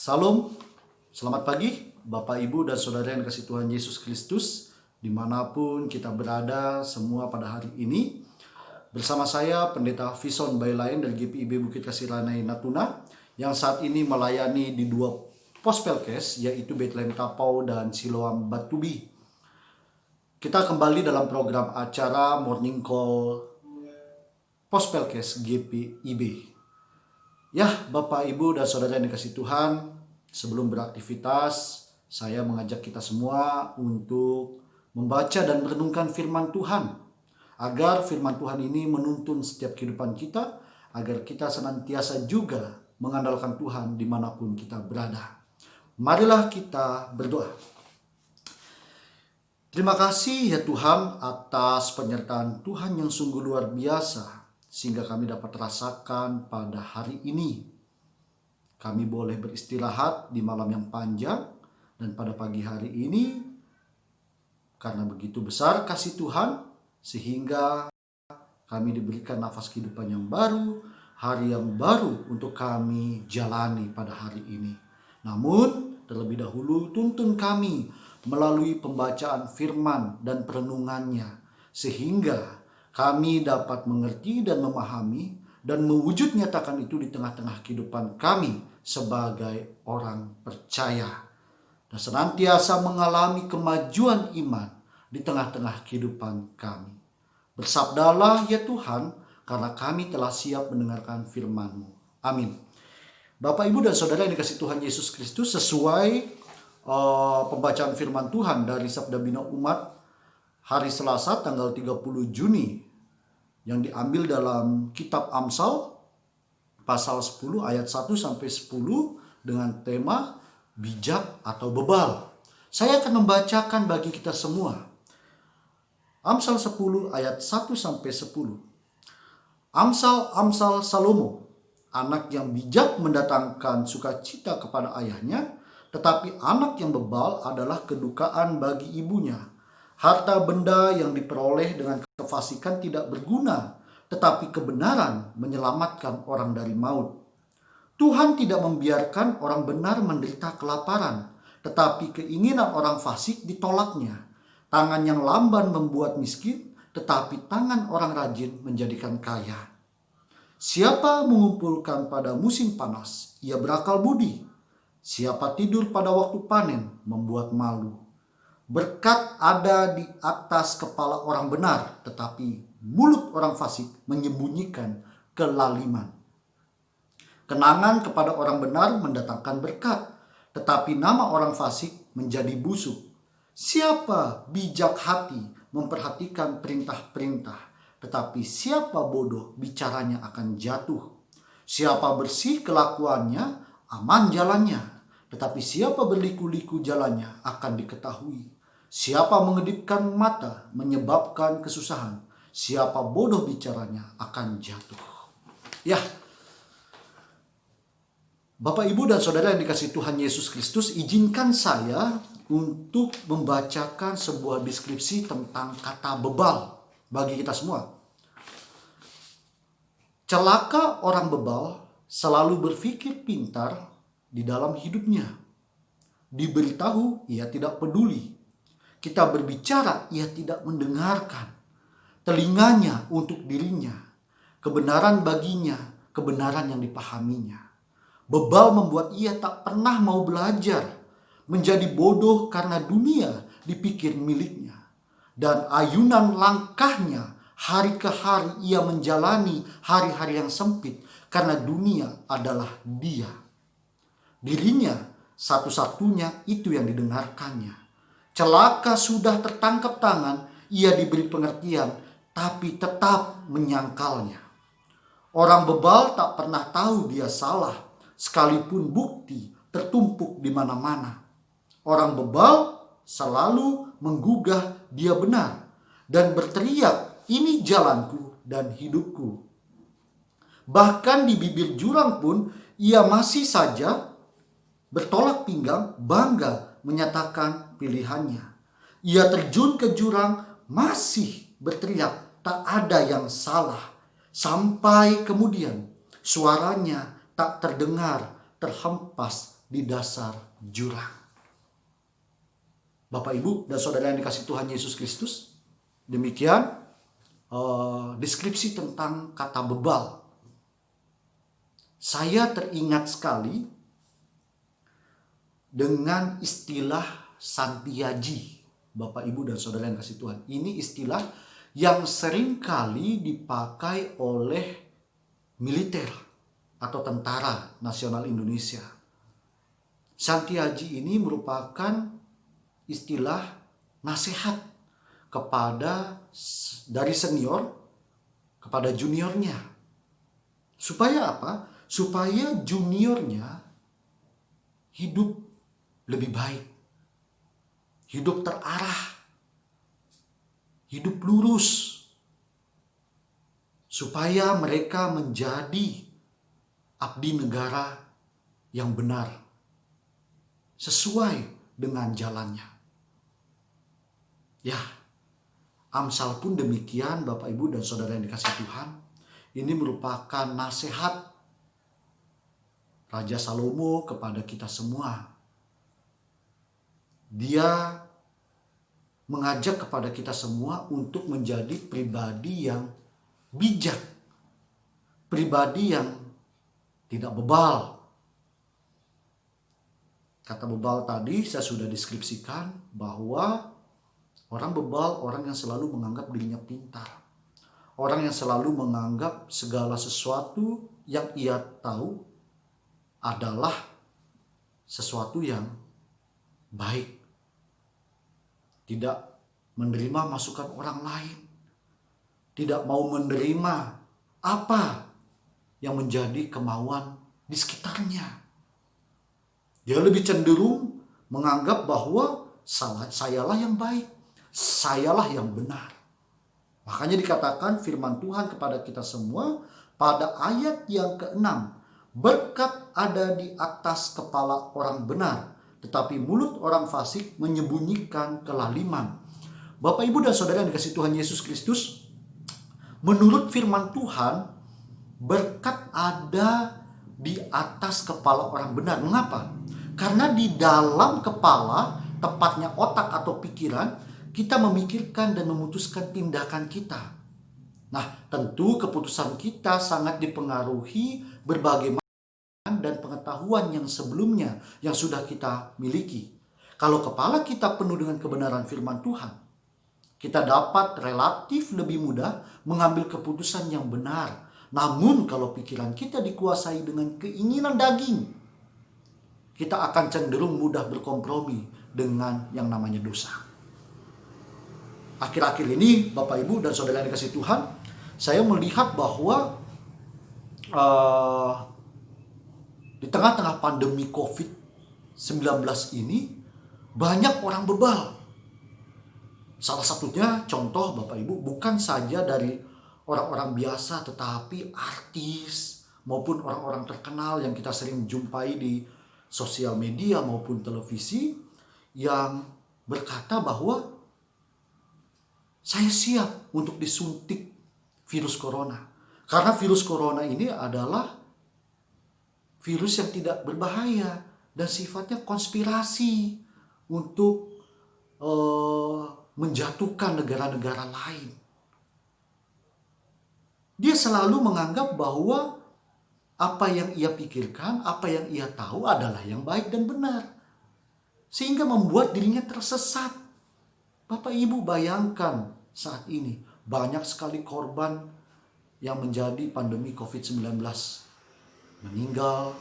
Salam, selamat pagi Bapak Ibu dan Saudara yang dikasihi Tuhan Yesus Kristus, dimanapun kita berada semua pada hari ini. Bersama saya Pendeta Vison Bailain dari GPIB Bukit Kasih Ranai Natuna, yang saat ini melayani di dua pos Pelkes, yaitu Bethlehem Tapau dan Siloam Batubi. Kita kembali dalam program acara Morning Call pos Pelkes GPIB. Ya, Bapak, Ibu, dan Saudara yang dikasihi Tuhan, sebelum beraktivitas, saya mengajak kita semua untuk membaca dan merenungkan firman Tuhan, agar firman Tuhan ini menuntun setiap kehidupan kita, agar kita senantiasa juga mengandalkan Tuhan dimanapun kita berada. Marilah kita berdoa. Terima kasih ya Tuhan atas penyertaan Tuhan yang sungguh luar biasa, sehingga kami dapat rasakan pada hari ini. Kami boleh beristirahat di malam yang panjang, dan pada pagi hari ini, karena begitu besar kasih Tuhan, sehingga kami diberikan nafas kehidupan yang baru, hari yang baru untuk kami jalani pada hari ini. Namun, terlebih dahulu tuntun kami melalui pembacaan firman dan perenungannya, sehingga kami dapat mengerti dan memahami dan mewujud nyatakan itu di tengah-tengah kehidupan kami sebagai orang percaya, dan senantiasa mengalami kemajuan iman di tengah-tengah kehidupan kami. Bersabdalah ya Tuhan, karena kami telah siap mendengarkan firman-Mu. Amin. Bapak, Ibu, dan Saudara yang dikasihi Tuhan Yesus Kristus, sesuai pembacaan firman Tuhan dari Sabda Bina Umat hari Selasa tanggal 30 Juni yang diambil dalam kitab Amsal pasal 10 ayat 1 sampai 10 dengan tema bijak atau bebal. Saya akan membacakan bagi kita semua. Amsal 10 ayat 1 sampai 10. Amsal Salomo, anak yang bijak mendatangkan sukacita kepada ayahnya, tetapi anak yang bebal adalah kedukaan bagi ibunya. Harta benda yang diperoleh dengan kefasikan tidak berguna, tetapi kebenaran menyelamatkan orang dari maut. Tuhan tidak membiarkan orang benar menderita kelaparan, tetapi keinginan orang fasik ditolaknya. Tangan yang lamban membuat miskin, tetapi tangan orang rajin menjadikan kaya. Siapa mengumpulkan pada musim panas, ia berakal budi. Siapa tidur pada waktu panen, membuat malu. Berkat ada di atas kepala orang benar, tetapi mulut orang fasik menyembunyikan kelaliman. Kenangan kepada orang benar mendatangkan berkat, tetapi nama orang fasik menjadi busuk. Siapa bijak hati memperhatikan perintah-perintah, tetapi siapa bodoh bicaranya akan jatuh. Siapa bersih kelakuannya, aman jalannya, tetapi siapa berliku-liku jalannya akan diketahui. Siapa mengedipkan mata menyebabkan kesusahan, siapa bodoh bicaranya akan jatuh. Ya, Bapak, Ibu, dan Saudara yang dikasihi Tuhan Yesus Kristus, izinkan saya untuk membacakan sebuah deskripsi tentang kata bebal bagi kita semua. Celaka orang bebal selalu berpikir pintar di dalam hidupnya. Diberitahu, ia tidak peduli. Kita berbicara, ia tidak mendengarkan. Telinganya untuk dirinya. Kebenaran baginya, kebenaran yang dipahaminya. Bebal membuat ia tak pernah mau belajar. Menjadi bodoh karena dunia dipikir miliknya. Dan ayunan langkahnya, hari ke hari ia menjalani hari-hari yang sempit. Karena dunia adalah dia. Dirinya satu-satunya itu yang didengarkannya. Celaka sudah tertangkap tangan, ia diberi pengertian, tapi tetap menyangkalnya. Orang bebal tak pernah tahu dia salah, sekalipun bukti tertumpuk di mana-mana. Orang bebal selalu menggugah dia benar dan berteriak, ini jalanku dan hidupku. Bahkan di bibir jurang pun ia masih saja bertolak pinggang, bangga menyatakan pilihannya. Ia terjun ke jurang, masih berteriak, tak ada yang salah. Sampai kemudian suaranya tak terdengar, terhempas di dasar jurang. Bapak, Ibu, dan saudara yang dikasihi Tuhan Yesus Kristus, demikian deskripsi tentang kata bebal. Saya teringat sekali dengan istilah Santiaji. Bapak, Ibu, dan saudara yang kasih Tuhan. Ini istilah yang sering kali dipakai oleh militer atau tentara nasional Indonesia. Santiaji ini merupakan istilah nasihat dari senior kepada juniornya. Supaya apa? Supaya juniornya hidup lebih baik, hidup terarah, hidup lurus, supaya mereka menjadi abdi negara yang benar, sesuai dengan jalannya. Ya, Amsal pun demikian, Bapak, Ibu, dan saudara yang dikasihi Tuhan. Ini merupakan nasihat Raja Salomo kepada kita semua. Dia mengajak kepada kita semua untuk menjadi pribadi yang bijak, pribadi yang tidak bebal. Kata bebal tadi saya sudah deskripsikan bahwa orang bebal, orang yang selalu menganggap dirinya pintar. Orang yang selalu menganggap segala sesuatu yang ia tahu adalah sesuatu yang baik. Tidak menerima masukan orang lain. Tidak mau menerima apa yang menjadi kemauan di sekitarnya. Dia lebih cenderung menganggap bahwa sayalah yang baik, sayalah yang benar. Makanya dikatakan firman Tuhan kepada kita semua pada ayat yang ke-6. Berkat ada di atas kepala orang benar, tetapi mulut orang fasik menyembunyikan kelaliman. Bapak, Ibu, dan saudara yang dikasihi Tuhan Yesus Kristus, menurut firman Tuhan, berkat ada di atas kepala orang benar. Mengapa? Karena di dalam kepala, tepatnya otak atau pikiran, kita memikirkan dan memutuskan tindakan kita. Nah, tentu keputusan kita sangat dipengaruhi berbagai macam dan pengetahuan yang sebelumnya yang sudah kita miliki. Kalau kepala kita penuh dengan kebenaran firman Tuhan, kita dapat relatif lebih mudah mengambil keputusan yang benar. Namun kalau pikiran kita dikuasai dengan keinginan daging, kita akan cenderung mudah berkompromi dengan yang namanya dosa. Akhir-akhir ini, Bapak, Ibu, dan saudara yang dikasihi Tuhan, saya melihat bahwa di tengah-tengah pandemi COVID-19 ini, banyak orang bebal. Salah satunya contoh, Bapak, Ibu, bukan saja dari orang-orang biasa, tetapi artis maupun orang-orang terkenal yang kita sering jumpai di sosial media maupun televisi, yang berkata bahwa saya siap untuk disuntik virus corona. Karena virus corona ini adalah virus yang tidak berbahaya dan sifatnya konspirasi untuk menjatuhkan negara-negara lain. Dia selalu menganggap bahwa apa yang ia pikirkan, apa yang ia tahu adalah yang baik dan benar. Sehingga membuat dirinya tersesat. Bapak, Ibu, bayangkan saat ini banyak sekali korban yang menjadi pandemi COVID-19. Meninggal,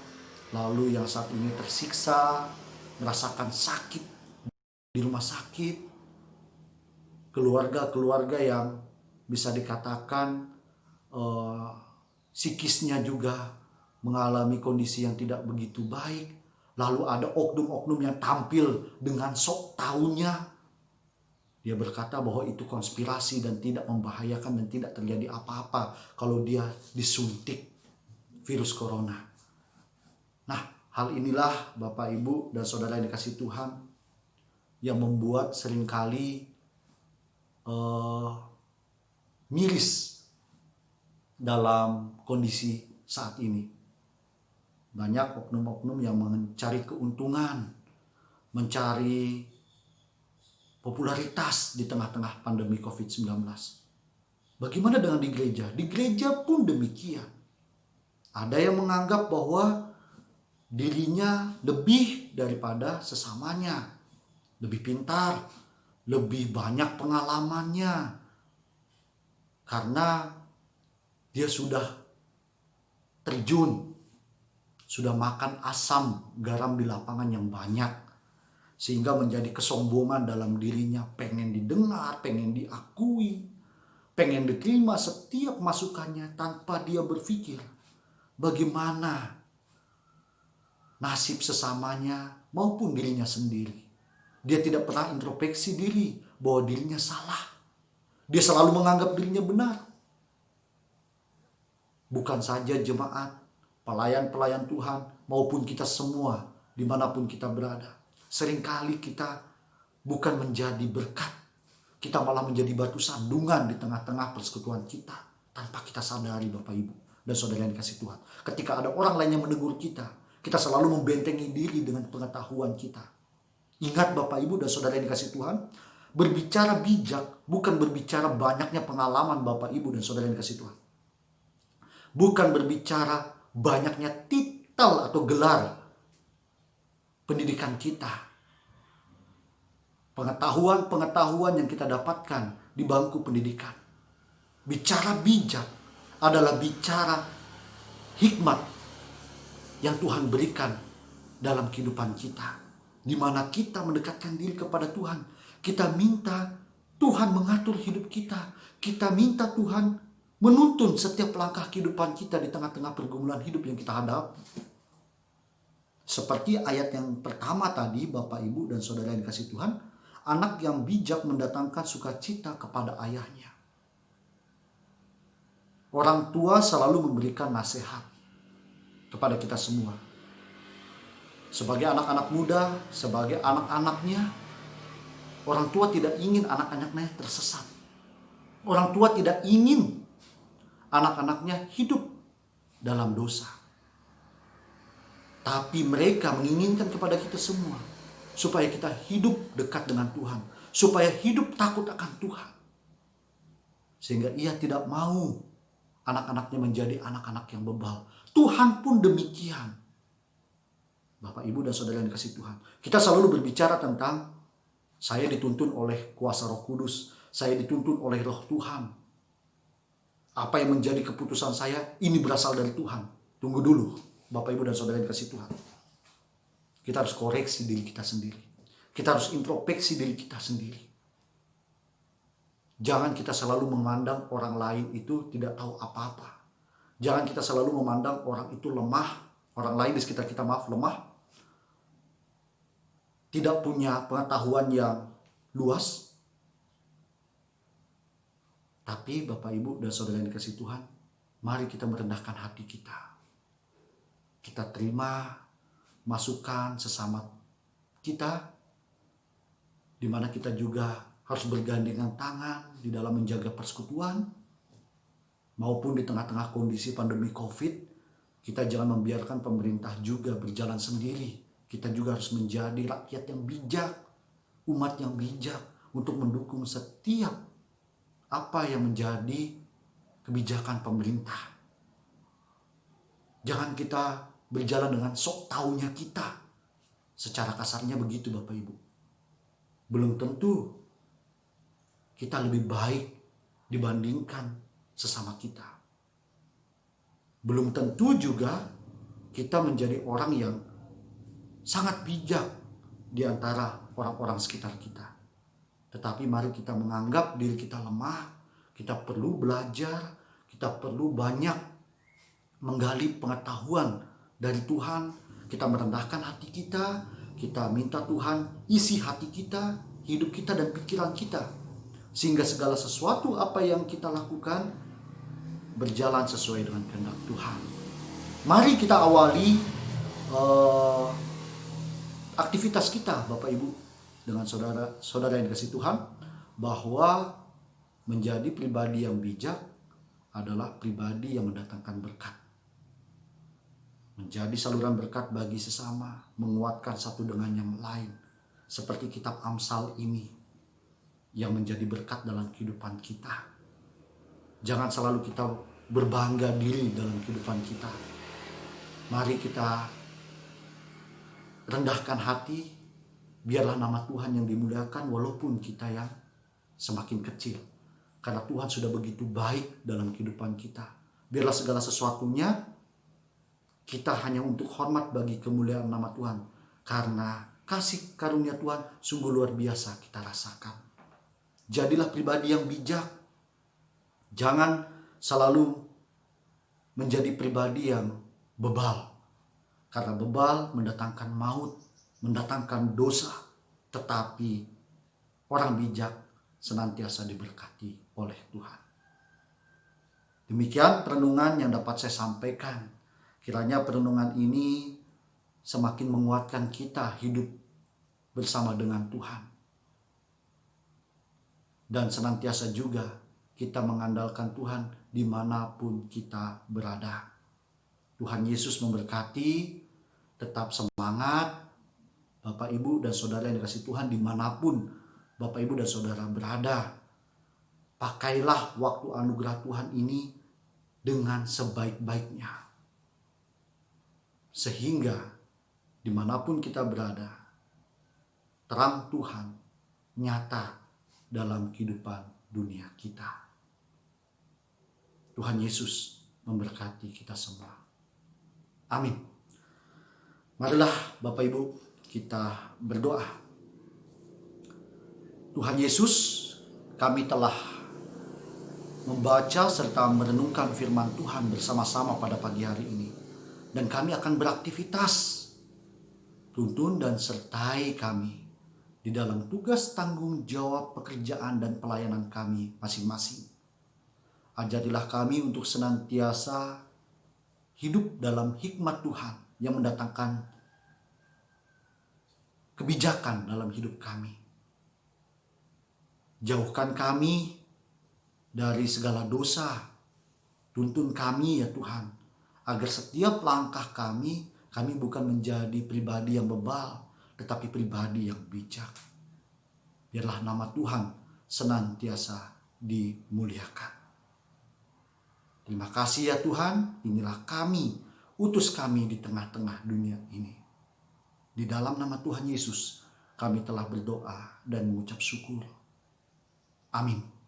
lalu yang saat ini tersiksa, merasakan sakit di rumah sakit. Keluarga-keluarga yang bisa dikatakan psikisnya juga mengalami kondisi yang tidak begitu baik. Lalu ada oknum-oknum yang tampil dengan sok taunya. Dia berkata bahwa itu konspirasi dan tidak membahayakan dan tidak terjadi apa-apa kalau dia disuntik virus corona. Nah, hal inilah Bapak, Ibu, dan saudara yang dikasihi Tuhan yang membuat seringkali miris dalam kondisi saat ini. Banyak oknum-oknum yang mencari keuntungan, mencari popularitas di tengah-tengah pandemi COVID-19. Bagaimana dengan di gereja? Di gereja pun demikian. Ada yang menganggap bahwa dirinya lebih daripada sesamanya, lebih pintar, lebih banyak pengalamannya, karena dia sudah terjun, sudah makan asam garam di lapangan yang banyak, sehingga menjadi kesombongan dalam dirinya, pengen didengar, pengen diakui, pengen diterima setiap masukannya tanpa dia berpikir bagaimana nasib sesamanya maupun dirinya sendiri. Dia tidak pernah introspeksi diri bahwa dirinya salah. Dia selalu menganggap dirinya benar. Bukan saja jemaat, pelayan-pelayan Tuhan, maupun kita semua dimanapun kita berada. Seringkali kita bukan menjadi berkat, kita malah menjadi batu sandungan di tengah-tengah persekutuan kita tanpa kita sadari, Bapak Ibu dan Saudara yang dikasih Tuhan. Ketika ada orang lain yang menegur kita selalu membentengi diri dengan pengetahuan kita. Ingat Bapak Ibu dan Saudara yang dikasih Tuhan, berbicara bijak bukan berbicara banyaknya pengalaman Bapak Ibu dan Saudara yang dikasih Tuhan. Bukan berbicara banyaknya titel atau gelar pendidikan kita. Pengetahuan yang kita dapatkan di bangku pendidikan. Bicara bijak adalah bicara hikmat yang Tuhan berikan dalam kehidupan kita. Di mana kita mendekatkan diri kepada Tuhan. Kita minta Tuhan mengatur hidup kita. Kita minta Tuhan menuntun setiap langkah kehidupan kita di tengah-tengah pergumulan hidup yang kita hadapi. Seperti ayat yang pertama tadi, Bapak, Ibu, dan Saudara yang dikasih Tuhan. Anak yang bijak mendatangkan sukacita kepada ayahnya. Orang tua selalu memberikan nasihat kepada kita semua. Sebagai anak-anak muda, sebagai anak-anaknya, orang tua tidak ingin anak-anaknya tersesat. Orang tua tidak ingin anak-anaknya hidup dalam dosa. Tapi mereka menginginkan kepada kita semua supaya kita hidup dekat dengan Tuhan, supaya hidup takut akan Tuhan. Sehingga ia tidak mau anak-anaknya menjadi anak-anak yang bebal. Tuhan pun demikian. Bapak, Ibu, dan Saudara yang dikasih Tuhan. Kita selalu berbicara tentang saya dituntun oleh kuasa Roh Kudus. Saya dituntun oleh Roh Tuhan. Apa yang menjadi keputusan saya ini berasal dari Tuhan. Tunggu dulu, Bapak, Ibu, dan Saudara yang dikasih Tuhan. Kita harus koreksi diri kita sendiri. Kita harus introspeksi diri kita sendiri. Jangan kita selalu memandang orang lain itu tidak tahu apa-apa. Jangan kita selalu memandang orang itu lemah. Orang lain di sekitar kita lemah. Tidak punya pengetahuan yang luas. Tapi Bapak, Ibu, dan Saudara yang dikasih Tuhan, mari kita merendahkan hati kita. Kita terima masukan sesama kita, di mana kita juga harus bergandengan tangan di dalam menjaga persekutuan, maupun di tengah-tengah kondisi pandemi COVID, kita jangan membiarkan pemerintah juga berjalan sendiri. Kita juga harus menjadi rakyat yang bijak, umat yang bijak untuk mendukung setiap apa yang menjadi kebijakan pemerintah. Jangan kita berjalan dengan sok taunya kita. Secara kasarnya begitu, Bapak, Ibu. Belum tentu kita lebih baik dibandingkan sesama kita. Belum tentu juga kita menjadi orang yang sangat bijak di antara orang-orang sekitar kita. Tetapi mari kita menganggap diri kita lemah, kita perlu belajar, kita perlu banyak menggali pengetahuan dari Tuhan. Kita merendahkan hati kita, kita minta Tuhan isi hati kita, hidup kita, dan pikiran kita. Sehingga segala sesuatu apa yang kita lakukan berjalan sesuai dengan kehendak Tuhan. Mari kita awali aktivitas kita, Bapak, Ibu, dengan saudara-saudara yang dikasih Tuhan, bahwa menjadi pribadi yang bijak adalah pribadi yang mendatangkan berkat. menjadi saluran berkat bagi sesama, menguatkan satu dengan yang lain. Seperti kitab Amsal ini yang menjadi berkat dalam kehidupan kita. Jangan selalu kita berbangga diri dalam kehidupan kita. Mari kita rendahkan hati, biarlah nama Tuhan yang dimuliakan walaupun kita yang semakin kecil. Karena Tuhan sudah begitu baik dalam kehidupan kita. Biarlah segala sesuatunya kita hanya untuk hormat bagi kemuliaan nama Tuhan. Karena kasih karunia Tuhan sungguh luar biasa kita rasakan. Jadilah pribadi yang bijak. Jangan selalu menjadi pribadi yang bebal. Karena bebal mendatangkan maut, mendatangkan dosa. Tetapi orang bijak senantiasa diberkati oleh Tuhan. Demikian perenungan yang dapat saya sampaikan. Kiranya perenungan ini semakin menguatkan kita hidup bersama dengan Tuhan. Dan senantiasa juga kita mengandalkan Tuhan dimanapun kita berada. Tuhan Yesus memberkati, tetap semangat Bapak Ibu dan Saudara yang dikasihi Tuhan dimanapun Bapak Ibu dan Saudara berada. Pakailah waktu anugerah Tuhan ini dengan sebaik-baiknya. Sehingga dimanapun kita berada, terang Tuhan nyata dalam kehidupan dunia kita. Tuhan Yesus memberkati kita semua. Amin. Marilah Bapak Ibu kita berdoa. Tuhan Yesus, kami telah membaca serta merenungkan firman Tuhan bersama-sama pada pagi hari ini. Dan kami akan beraktivitas. Tuntun dan sertai kami di dalam tugas tanggung jawab pekerjaan dan pelayanan kami masing-masing. Ajarilah kami untuk senantiasa hidup dalam hikmat Tuhan yang mendatangkan kebijakan dalam hidup kami. Jauhkan kami dari segala dosa. Tuntun kami ya Tuhan, agar setiap langkah kami bukan menjadi pribadi yang bebal, tetapi pribadi yang bijak. Biarlah nama Tuhan senantiasa dimuliakan. Terima kasih ya Tuhan, inilah kami, utus kami di tengah-tengah dunia ini. Di dalam nama Tuhan Yesus, kami telah berdoa dan mengucap syukur. Amin.